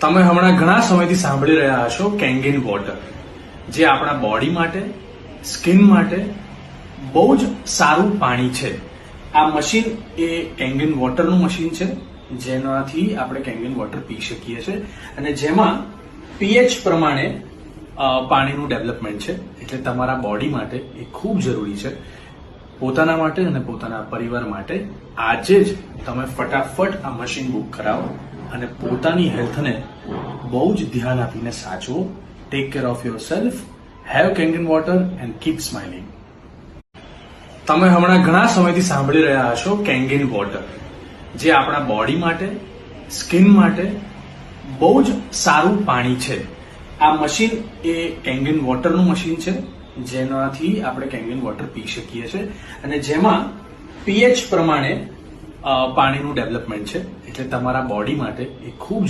તમે હમણાં ઘણા સમયથી સાંભળી રહ્યા હશો કેંગિન વોટર, જે આપણા બોડી માટે, સ્કિન માટે બહુ જ સારું પાણી છે. આ મશીન એ કેંગિન વોટરનું મશીન છે, જેનાથી આપણે કેંગિન વોટર પી શકીએ છીએ અને જેમાં પીએચ પ્રમાણે પાણીનું ડેવલપમેન્ટ છે. એટલે તમારા બોડી માટે એ ખૂબ જરૂરી છે. પોતાના માટે અને પોતાના પરિવાર માટે આજે જ તમે ફટાફટ આ મશીન બુક કરાવો અને પોતાની હેલ્થને બહુ જ ધ્યાન આપીને સાચવો. Take care of yourself, have કેંગિન વોટર એન્ડ કીપ સ્માઇલિંગ. તમે હમણાં ઘણા સમયથી સાંભળી રહ્યા હશો કેંગિન વોટર, જે આપણા બોડી માટે, સ્કિન માટે બહુ જ સારું પાણી છે. આ મશીન એ કેંગિન વોટરનું મશીન છે, જેનાથી આપણે કેંગિન વોટર પી શકીએ છીએ અને જેમાં પીએચ પ્રમાણે પાણીનું ડેવલપમેન્ટ છે. એટલે તમારા બોડી માટે એ ખૂબ